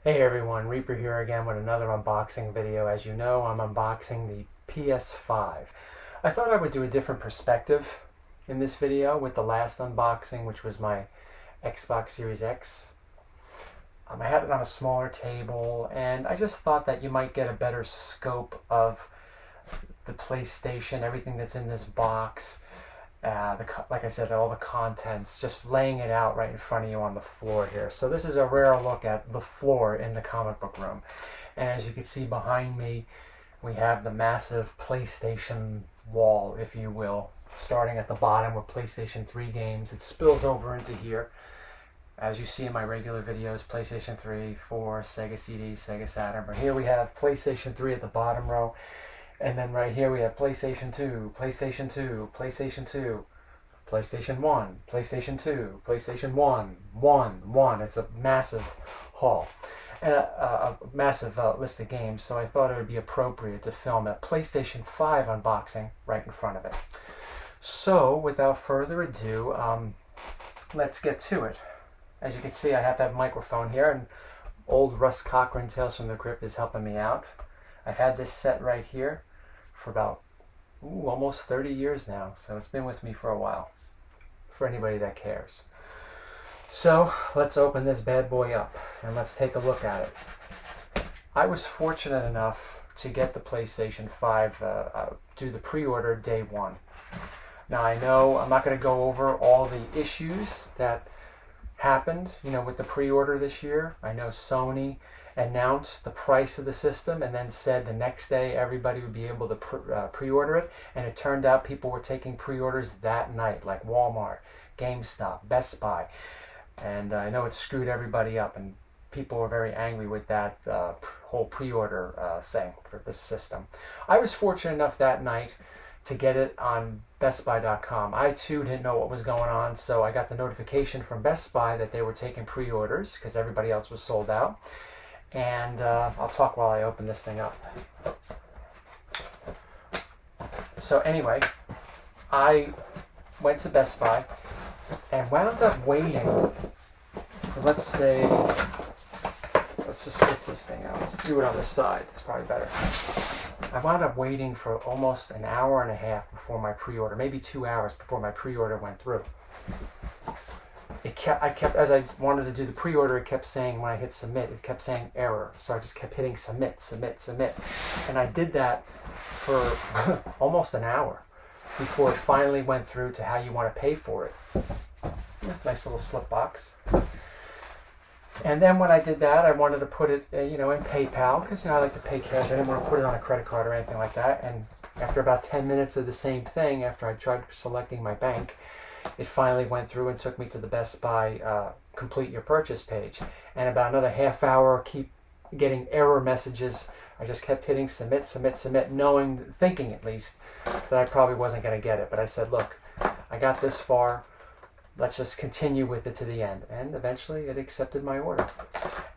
Hey everyone, Reaper here again with another unboxing video. As you know, I'm unboxing the PS5. I thought I would do a different perspective in this video with the last unboxing, which was my Xbox Series X. I had it on a smaller table, and I just thought that you might get a better scope of the PlayStation, everything that's in this box. Like I said, all the contents, just laying it out right in front of you on the floor here. So this is a rare look at the floor in the comic book room. And as you can see behind me, we have the massive PlayStation wall, if you will, starting at the bottom with PlayStation 3 games. It spills over into here. As you see in my regular videos, PlayStation 3, 4, Sega CD, Sega Saturn. But here we have PlayStation 3 at the bottom row. And then right here we have PlayStation 2, PlayStation 2, PlayStation 2, PlayStation 1, PlayStation 2, PlayStation 1, 1. It's a massive haul and a massive list of games. So I thought it would be appropriate to film a PlayStation 5 unboxing right in front of it. So without further ado, let's get to it. As you can see, I have that microphone here, and old Russ Cochran, Tales from the Crypt, is helping me out. I've had this set right here for about almost 30 years now, so it's been with me for a while, for anybody that cares. So let's open this bad boy up and let's take a look at it. I was fortunate enough to get the PlayStation 5, do the pre-order day one. Now I know I'm not going to go over all the issues that happened, with the pre-order this year. I know Sony announced the price of the system and then said the next day everybody would be able to pre-order it, and it turned out people were taking pre-orders that night, like Walmart, GameStop, Best Buy, and I know it screwed everybody up, and people were very angry with that whole pre-order thing for this system. I was fortunate enough that night to get it on bestbuy.com. I too didn't know what was going on, so I got the notification from Best Buy that they were taking pre-orders because everybody else was sold out. And I'll talk while I open this thing up. So anyway, I went to Best Buy and wound up waiting for, let's just slip this thing out. Let's do it on the side. It's probably better. I wound up waiting for almost an hour and a half before my pre-order, maybe 2 hours before my pre-order went through. As I wanted to do the pre-order, it kept saying, when I hit submit, it kept saying error. So I just kept hitting submit, submit, submit. And I did that for almost an hour before it finally went through to how you want to pay for it. Nice little slip box. And then when I did that, I wanted to put it, in PayPal, because, I like to pay cash. I didn't want to put it on a credit card or anything like that. And after about 10 minutes of the same thing, after I tried selecting my bank, it finally went through and took me to the Best Buy complete your purchase page. And about another half hour, keep getting error messages. I just kept hitting submit, submit, submit, thinking at least, that I probably wasn't going to get it. But I said, look, I got this far. Let's just continue with it to the end. And eventually it accepted my order.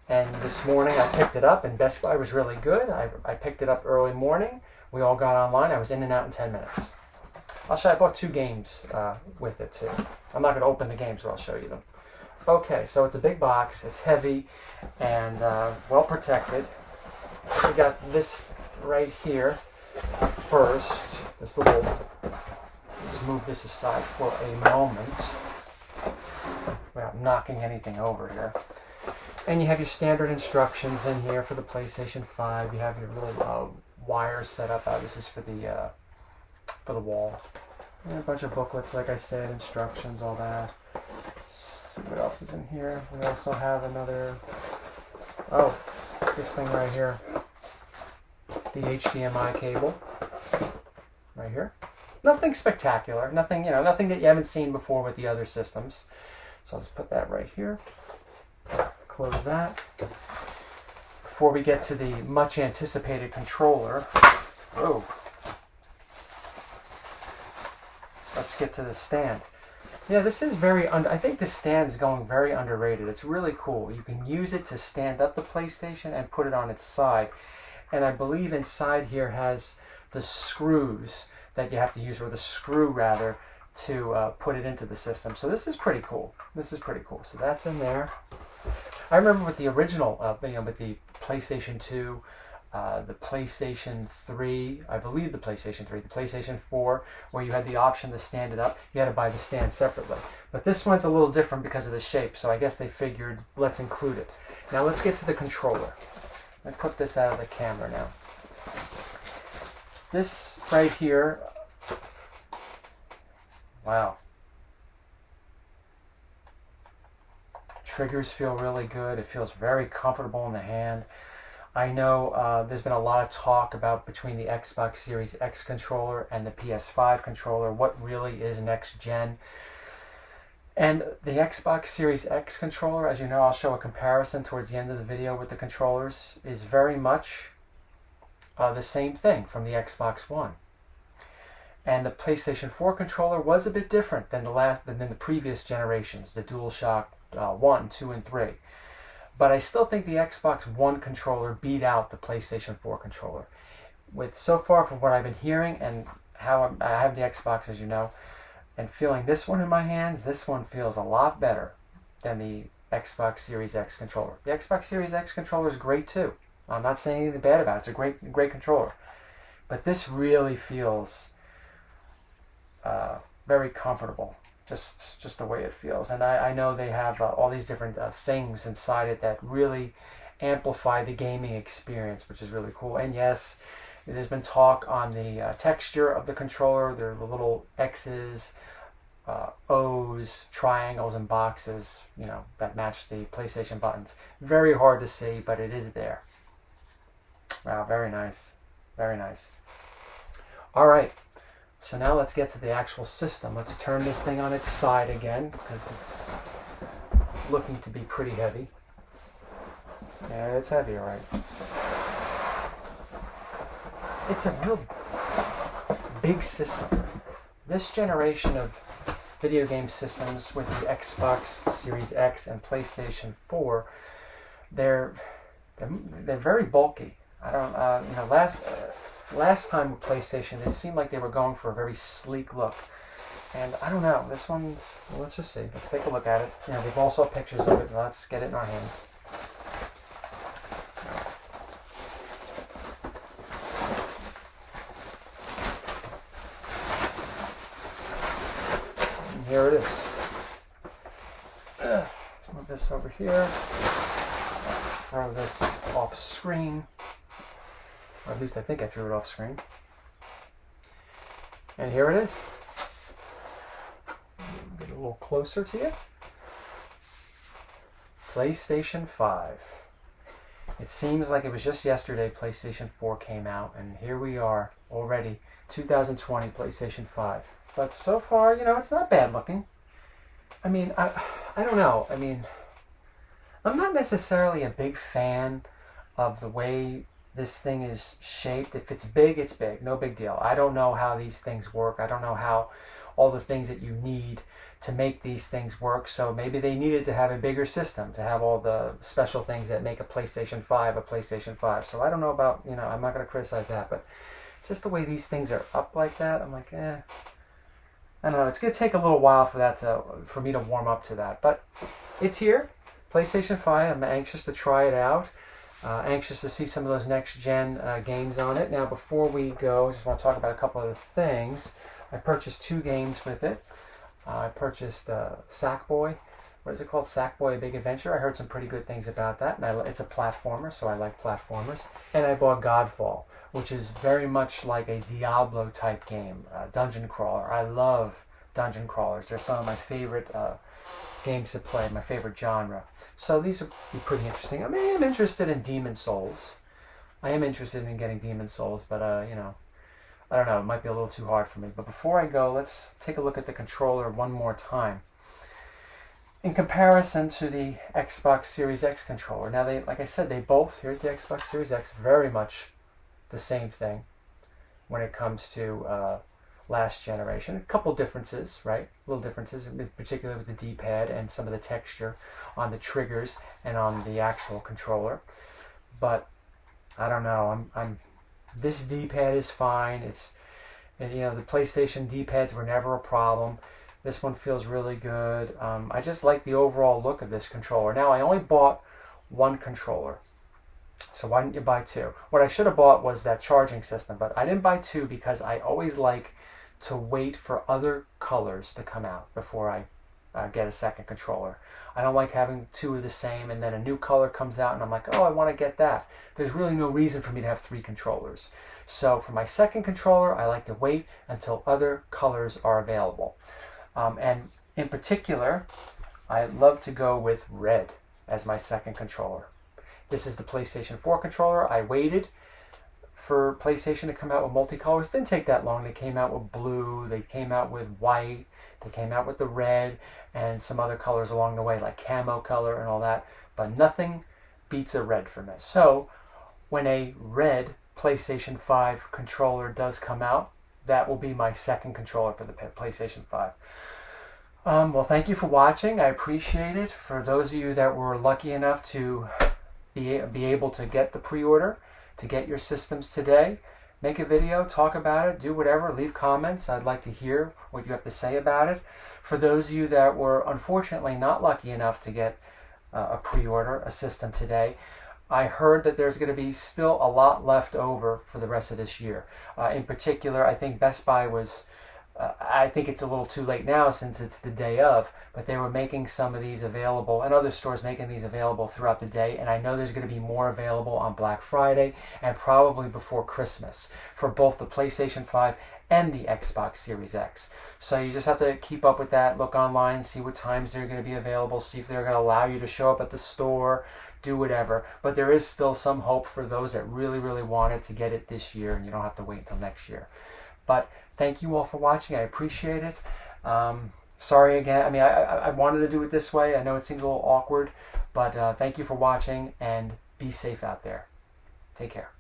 And this morning I picked it up, and Best Buy was really good. I picked it up early morning. We all got online. I was in and out in 10 minutes. I bought 2 games with it too. I'm not going to open the games, but I'll show you them. Okay, so it's a big box. It's heavy and well protected. We got this right here first. Let's move this aside for a moment without knocking anything over here. And you have your standard instructions in here for the PlayStation 5. You have your little wire set up. This is for the wall. And a bunch of booklets, like I said, instructions, all that. Let's see what else is in here. We also have another, this thing right here. The HDMI cable. Right here. Nothing spectacular. Nothing that you haven't seen before with the other systems. So I'll just put that right here. Close that. Before we get to the much anticipated controller. Let's get to the stand. Yeah, this is I think this stand is going very underrated. It's really cool. You can use it to stand up the PlayStation and put it on its side. And I believe inside here has the screws that you have to use, or the screw rather, to put it into the system. So this is pretty cool. So that's in there. I remember with the original, with the PlayStation 2, the PlayStation 3, I believe the PlayStation 3, the PlayStation 4, where you had the option to stand it up. You had to buy the stand separately. But this one's a little different because of the shape, so I guess they figured, let's include it. Now let's get to the controller. I put this out of the camera now. This right here, wow. Triggers feel really good. It feels very comfortable in the hand. I know there's been a lot of talk about between the Xbox Series X controller and the PS5 controller, what really is next gen. And the Xbox Series X controller, as you know, I'll show a comparison towards the end of the video with the controllers, is very much the same thing from the Xbox One. And the PlayStation 4 controller was a bit different than the previous generations, the DualShock 1, 2, and 3. But I still think the Xbox One controller beat out the PlayStation 4 controller. With so far from what I've been hearing and how I have the Xbox, as you know, and feeling this one in my hands, this one feels a lot better than the Xbox Series X controller. The Xbox Series X controller is great too. I'm not saying anything bad about it. It's a great controller. But this really feels very comfortable. Just the way it feels. And I know they have all these different things inside it that really amplify the gaming experience, which is really cool. And yes, there's been talk on the texture of the controller. There are the little X's, O's, triangles, and boxes, that match the PlayStation buttons. Very hard to see, but it is there. Wow, very nice. Very nice. All right. So now let's get to the actual system. Let's turn this thing on its side again because it's looking to be pretty heavy. Yeah, it's heavy, all right. It's a real big system. This generation of video game systems with the Xbox Series X and PlayStation 4, they're very bulky. I don't, last time with PlayStation, it seemed like they were going for a very sleek look. And I don't know, this one's, let's just see. Let's take a look at it. We've also pictures of it. Let's get it in our hands. And here it is. Let's move this over here. Let's throw this off screen. Or at least I think I threw it off screen. And here it is. Get a little closer to you. PlayStation 5. It seems like it was just yesterday PlayStation 4 came out, and here we are already, 2020 PlayStation 5. But so far, it's not bad looking. I mean, I don't know. I mean, I'm not necessarily a big fan of the way this thing is shaped. If it's big, it's big. No big deal. I don't know how these things work. I don't know how all the things that you need to make these things work. So maybe they needed to have a bigger system to have all the special things that make a PlayStation 5 a PlayStation 5. So I don't know about, I'm not going to criticize that. But just the way these things are up like that, I'm like, I don't know. It's going to take a little while for me to warm up to that. But it's here. PlayStation 5. I'm anxious to try it out. Anxious to see some of those next-gen games on it. Now, before we go, I just want to talk about a couple other things. I purchased 2 games with it. I purchased Sackboy. What is it called? Sackboy: A Big Adventure. I heard some pretty good things about that. And it's a platformer, so I like platformers. And I bought Godfall, which is very much like a Diablo-type game, dungeon crawler. I love dungeon crawlers. They're some of my favorite games to play, my favorite genre. So these would be pretty interesting. I am interested in Demon Souls. I am interested in getting Demon Souls, but I don't know, it might be a little too hard for me. But before I go, let's take a look at the controller one more time. In comparison to the Xbox Series X controller. Now, like I said, here's the Xbox Series X, very much the same thing when it comes to last generation. A couple differences, right? Little differences, particularly with the D-pad and some of the texture on the triggers and on the actual controller. But I don't know. This D-pad is fine. The PlayStation D-pads were never a problem. This one feels really good. I just like the overall look of this controller. Now, I only bought one controller. So why didn't you buy two? What I should have bought was that charging system, but I didn't buy two because I always like to wait for other colors to come out before I get a second controller. I don't like having two of the same and then a new color comes out and I'm like, oh, I want to get that. There's really no reason for me to have three controllers. So for my second controller, I like to wait until other colors are available. And in particular, I love to go with red as my second controller. This is the PlayStation 4 controller. I waited for PlayStation to come out with multicolors. It didn't take that long. They came out with blue, they came out with white, they came out with the red, and some other colors along the way, like camo color and all that. But nothing beats a red for me. So when a red PlayStation 5 controller does come out, that will be my second controller for the PlayStation 5. Well, thank you for watching. I appreciate it. For those of you that were lucky enough to be able to get the pre-order, to get your systems today, make a video, talk about it, do whatever, leave comments. I'd like to hear what you have to say about it. For those of you that were unfortunately not lucky enough to get a pre-order, a system today, I heard that there's going to be still a lot left over for the rest of this year. In particular, I think Best Buy was, I think it's a little too late now since it's the day of, but they were making some of these available, and other stores making these available throughout the day, and I know there's going to be more available on Black Friday and probably before Christmas for both the PlayStation 5 and the Xbox Series X. So you just have to keep up with that, look online, see what times they're going to be available, see if they're going to allow you to show up at the store, do whatever. But there is still some hope for those that really, really want it to get it this year, and you don't have to wait until next year. But thank you all for watching. I appreciate it. Sorry again. I mean, I wanted to do it this way. I know it seems a little awkward, but thank you for watching, and be safe out there. Take care.